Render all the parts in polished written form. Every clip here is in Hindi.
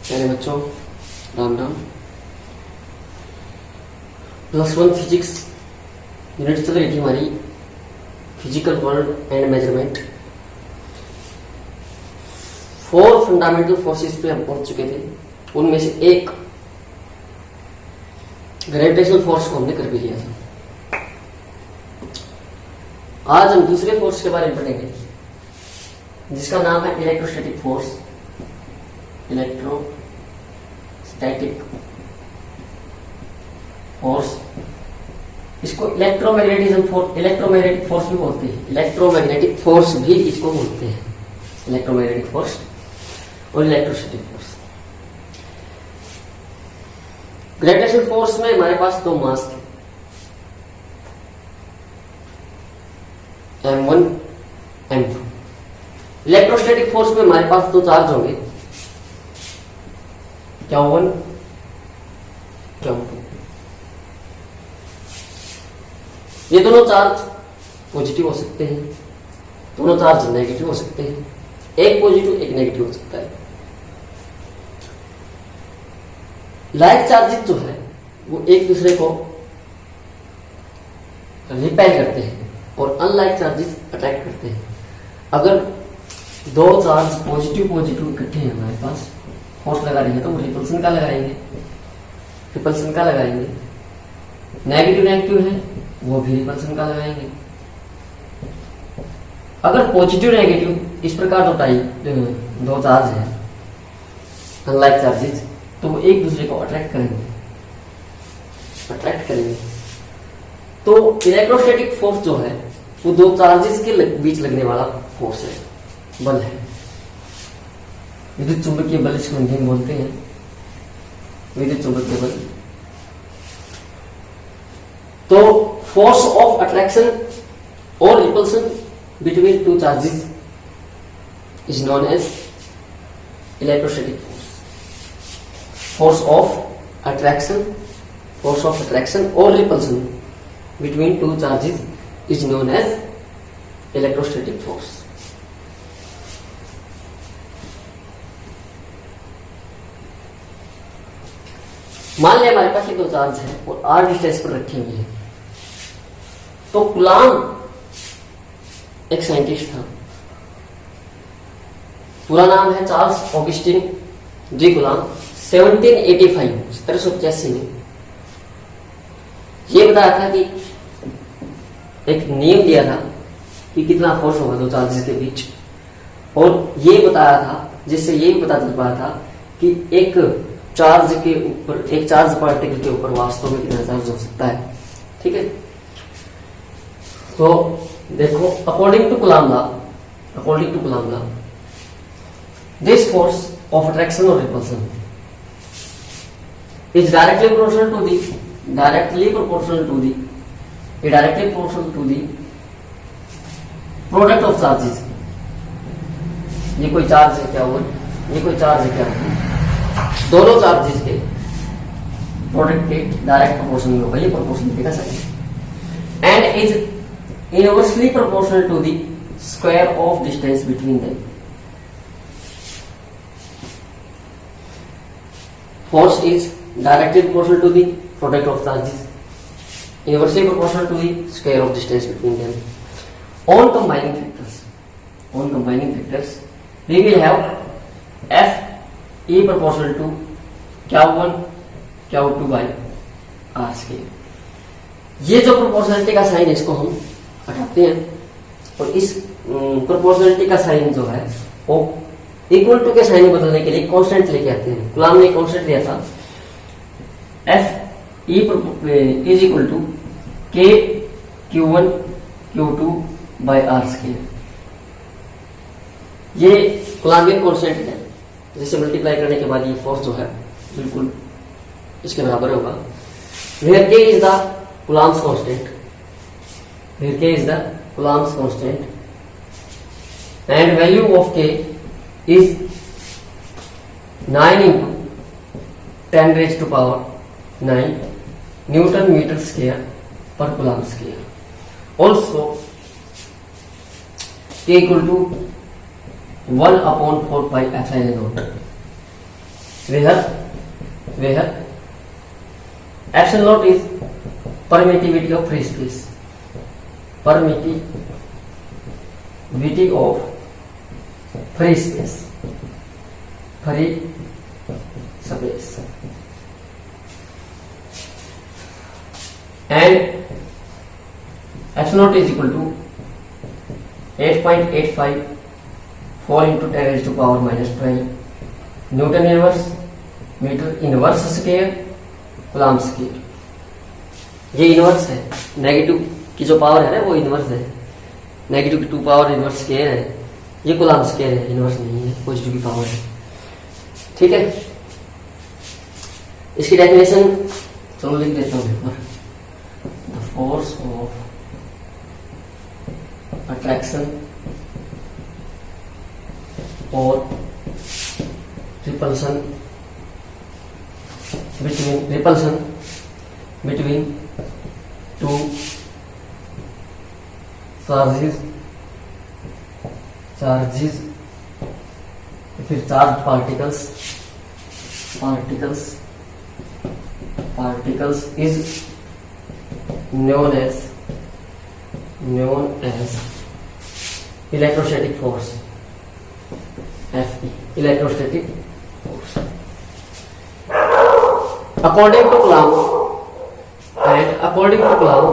प्यारे बच्चों, राम राम। +1 फिजिक्स यूनिट चल रही थी हमारी, physical world and measurement. 4 fundamental forces पे हम पहुंच चुके थे। उनमें से एक ग्रेविटेशनल फोर्स को हमने कर भी लिया था। आज हम दूसरे फोर्स के बारे में पढ़ेंगे, जिसका नाम है इलेक्ट्रोस्टैटिक फोर्स। इलेक्ट्रोस्टैटिक फोर्स, इसको इलेक्ट्रोमैग्नेटिक फोर्स भी बोलते हैं। इलेक्ट्रोमैग्नेटिक फोर्स भी इसको बोलते हैं, इलेक्ट्रोमैग्नेटिक फोर्स और इलेक्ट्रोस्टैटिक फोर्स। ग्रेविटेशनल फोर्स में हमारे पास 2 मास थे, M1 M2। इलेक्ट्रोस्टैटिक फोर्स में हमारे पास 2 चार्ज होंगे, Q1 Q2। ये दोनों चार्ज पॉजिटिव हो सकते हैं, दोनों चार्ज नेगेटिव हो सकते हैं। एक पॉजिटिव एक नेगेटिव हो सकता है। लाइक चार्जेस जो है वो एक दूसरे को रिपेल करते हैं और अनलाइक चार्जेस अट्रैक्ट करते हैं। अगर 2 चार्ज पॉजिटिव इकट्ठे हैं हमारे पास, फोर्स लगा रही है, तो वो रिपल्सन का लगाएंगे, नेगेटिव है वो भी रिपल्सन का लगाएंगे। अगर पॉजिटिव नेगेटिव इस प्रकार 2 चार्ज है अनलाइक चार्जेस, तो वो एक दूसरे को अट्रैक्ट करेंगे। तो इलेक्ट्रोस्टैटिक फोर्स जो है वो 2 चार्जेस के बीच लगने वाला फोर्स है, बल है। विद्युत चुंबकीय बल इसको हिंदी में बोलते हैं, विद्युत चुंबकीय बल। तो फोर्स ऑफ अट्रैक्शन और repulsion between 2 charges is known as electrostatic force. Force of attraction और repulsion between 2 charges is known as electrostatic force. मान लिया हमारे पास ये 2 चार्ज है और r डिस्टेंस पर रखे हुए हैं। तो कुलाम एक साइंटिस्ट था, पूरा नाम है चार्ल्स ऑगस्टिन डी कुलाम। 1785 में ये बताया था कि एक नियम दिया था कि कितना फोर्स होगा 2 चार्जेस के बीच, और ये बताया था, जिससे ये भी पता चल पाया था कि एक चार्ज पार्टिकल के ऊपर वास्तव में कितना चार्ज हो सकता है। ठीक है, तो देखो, according to Coulomb law, this force of attraction और repulsion is directly proportional to the product of charges। ये कोई चार्ज है क्या हुआ, ये कोई चार्ज है क्या हुआ, दोनों चार्जेस के प्रोडक्ट के डायरेक्ट प्रोपोर्शनल में होगा। ये प्रोपोर्शनलिटी का sign and is inversely proportional to the square of distance between them. Force is directly proportional to the product of charges, inversely proportional to the square of distance between them. On combining factors, we will have F E proportional to Q1 Q2 by R square। ये जो प्रोपोर्शनलिटी का साइन है इसको हम हटाते हैं, और इस प्रोपोर्शनलिटी का साइन जो है वो इक्वल टू के साइन बदलने के लिए कांस्टेंट लेके आते हैं। गुलाम ने कांस्टेंट दिया था, F E is equal to K Q1 Q2 by R square. ये गुलामियन कांस्टेंट है, जिसे मल्टीप्लाई करने के बाद ये फोर्स जो है बिल्कुल इसके बराबर होगा। Where K is the Coulomb's constant, and value of K is 9 into 10 raised to power 9 Newton meter square per Coulomb square। Also K equal to 1/4 pi epsilon naught। where epsilon naught is permittivity of free space, permittivity of free space, and epsilon naught is equal to 8.85 4 into 10 raised to power minus 12 newton inverse metre inverse square coulomb square. ये इनवर्स है, नेगेटिव की जो पावर है ना वो इनवर्स है, नेगेटिव की 2 पावर इनवर्स स्क्वायर है, ये कूलम्ब स्क्वायर है, इनवर्स नहीं है, पॉजिटिव की पावर है। ठीक है, इसकी डेफिनेशन चलो लिख देता हूँ paper. The force of attraction और repulsion between two charges फिर charge particles is known as electrostatic force, Fe, electrostatic force. According to Coulomb and according to Coulomb,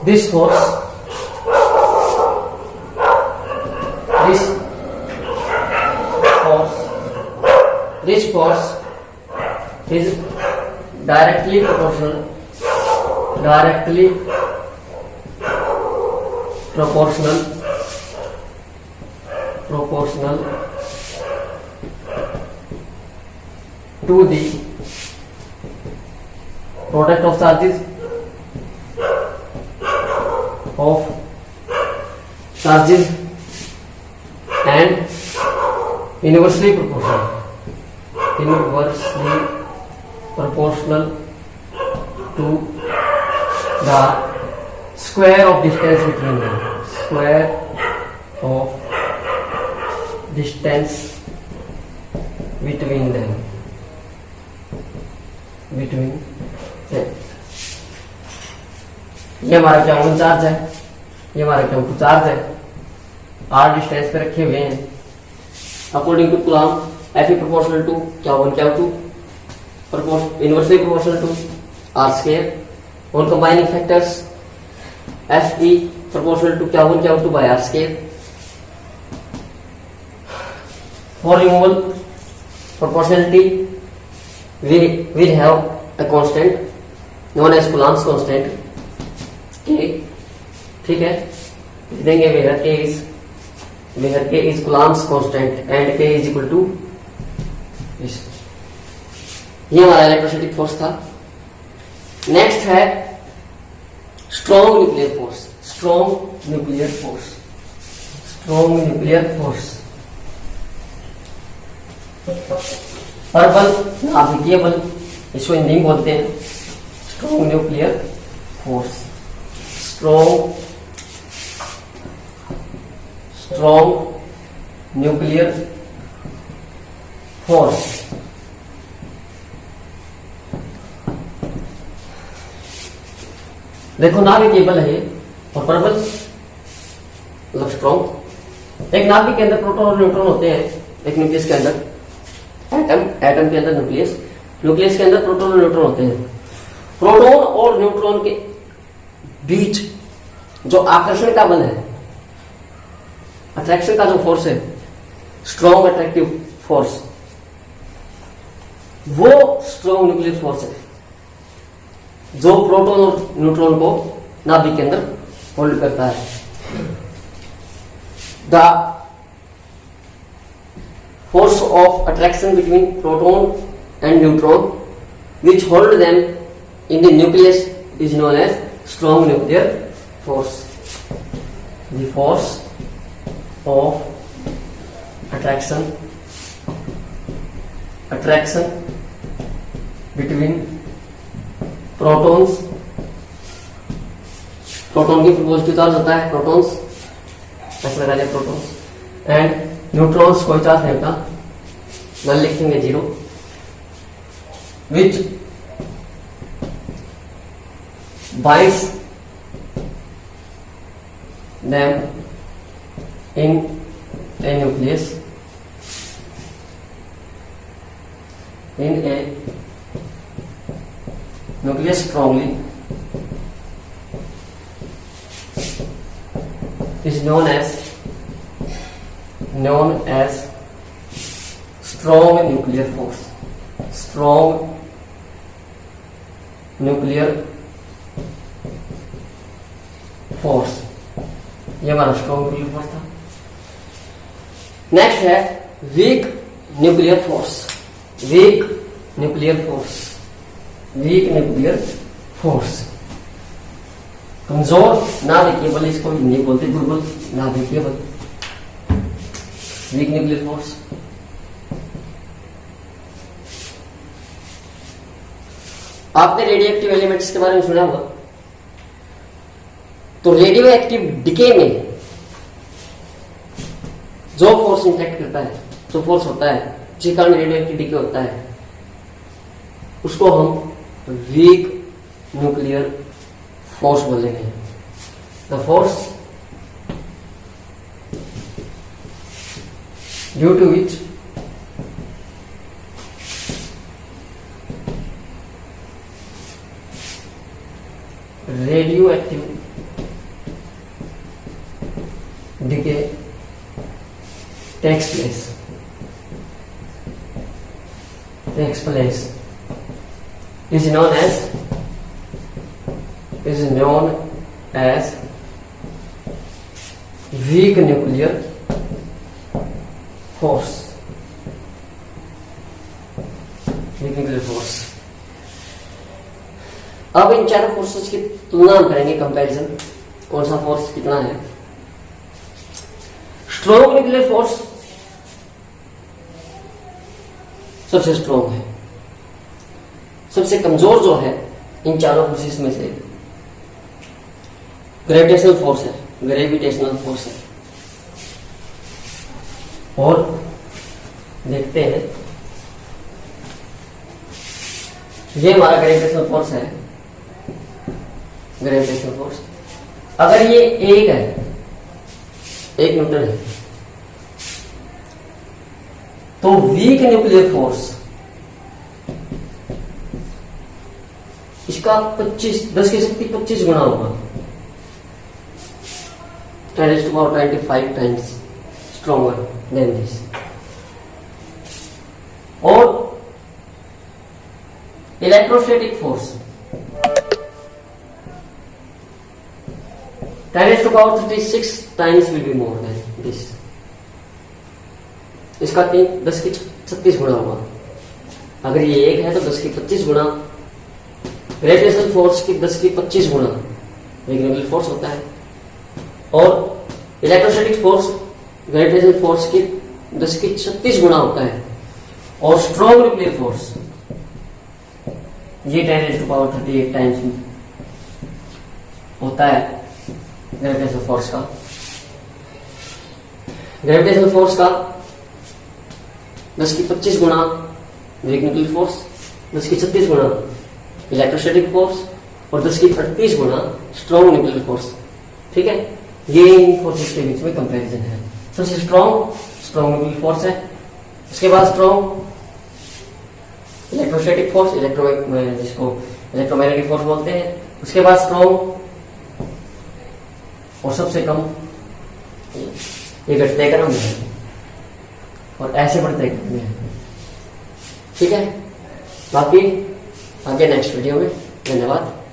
this force is directly proportional to the product of charges and inversely proportional to the square of distance between them, ये हमारा क्या ऑन चार्ज है, ये हमारा क्या टू चार्ज है, आर डिस्टेंस पे रखे हुए हैं। According to Coulomb Fe proportional to Q1 Q2 inversely proportional to R square on combining factors Fe proportional to Q1 Q2 by R square. For removal proportionality we will have a constant known as Coulomb's constant K। ठीक है, देंगे where K is Coulomb's constant and K is equal to ये हमारा इलेक्ट्रोस्टैटिक फोर्स था। नेक्स्ट है स्ट्रॉन्ग न्यूक्लियर फोर्स। प्रबल नाभिकीय बल, इसको हिंदी में बोलते हैं strong nuclear force. Strong nuclear force देखो, नाभिकीय बल है और प्रबल मतलब स्ट्रॉन्ग। एक नाभिक के अंदर प्रोटॉन और न्यूट्रॉन होते हैं, एक न्यूक्लियस के अंदर एटम के अंदर न्यूक्लियस के अंदर प्रोटॉन और न्यूट्रॉन होते हैं। प्रोटॉन और न्यूट्रॉन के बीच जो आकर्षण का बल है, अट्रैक्शन का जो फोर्स है, स्ट्रॉन्ग अट्रैक्टिव फोर्स, वो स्ट्रॉन्ग न्यूक्लियर फोर्स है जो प्रोटॉन और न्यूट्रॉन को नाभिक के अंदर होल्ड करता है। The force of attraction between proton and neutron which hold them in the nucleus is known as strong nuclear force. The force of attraction between protons proton की पॉजिटिव चार्ज होता है, प्रोटॉन्स ऐसे लगा लिया प्रोटॉन्स, एंड न्यूट्रॉन्स कोई चार्ज नहीं होता, नल लिखेंगे 0, विच binds them in a nucleus, in a nucleus strongly, is known as strong nuclear force, strong nuclear force। ये हमारा स्ट्रॉन्ग न्यूक्लियर फोर्स था। नेक्स्ट है week nuclear force, week nuclear force, week nuclear force, कमजोर ना केबल, इसको हिंदी बोलते दुर्बल ना केबल, वीक न्यूक्लियर फोर्स। आपने रेडियो एक्टिव एलिमेंट्स के बारे में सुना होगा। तो रेडियो एक्टिव डिके में जो फोर्स इंटरेक्ट करता है, जो फोर्स होता है जिस कारण रेडियो एक्टिव डिके होता है, उसको हम वीक न्यूक्लियर फोर्स बोलेंगे। The force due to which radioactive decay takes place is known as weak nuclear force, weak nuclear force। अब इन चारों फोर्सेस की तुलना करेंगे, कंपैरिजन, कौन सा फोर्स कितना है। स्ट्रॉन्ग न्यूक्लियर फोर्स सबसे स्ट्रॉन्ग है, सबसे कमजोर जो है इन चारों फोर्सेस में से ग्रेविटेशनल फोर्स है, ग्रेविटेशनल फोर्स है। और देखते हैं, ये हमारा ग्रेविटेशनल फोर्स है, ग्रेविटेशनल फोर्स। अगर ये एक है, 1 न्यूटन है, तो वीक न्यूक्लियर फोर्स इसका 10 की शक्ति 25 गुना होगा, 10⁻25 टाइम्स स्ट्रॉन्गर देन दिस। और electrostatic force 10⁻36 times will be more than this, इसका 10 की 36 गुना होगा। अगर ये 1 है तो 10 की 25 गुना, ग्रेविटेशनल फोर्स की 10 की 25 गुना न्यूक्लियर फोर्स होता है। और इलेक्ट्रोस्टैटिक फोर्स ग्रेविटेशनल फोर्स की 10 की 36 गुना होता है। और स्ट्रॉन्ग न्यूक्लियर फोर्स ये 10⁻38 टाइम्स होता है ग्रेविटेशनल फोर्स का। ग्रेविटेशनल फोर्स का 10 की 25 गुना वीक न्यूक्लियर फोर्स, 10 की 36 गुना इलेक्ट्रोस्टैटिक फोर्स और 10 की 38 गुना स्ट्रॉन्ग न्यूक्लियर फोर्स। ठीक है, ये इन फोर्सेस के बीच में कंपैरिजन है। सबसे स्ट्रॉन्ग न्यूक्लियर फोर्स है, उसके बाद स्ट्रॉन्ग इलेक्ट्रोस्टैटिक फोर्स, जिसको इलेक्ट्रोमैग्नेटिक फोर्स बोलते हैं, उसके बाद स्ट्रॉन्ग, और सबसे कम ये घटते क्रम में है और ऐसे बढ़ते क्रम में है। ठीक है, बाकी आगे नेक्स्ट वीडियो में। धन्यवाद।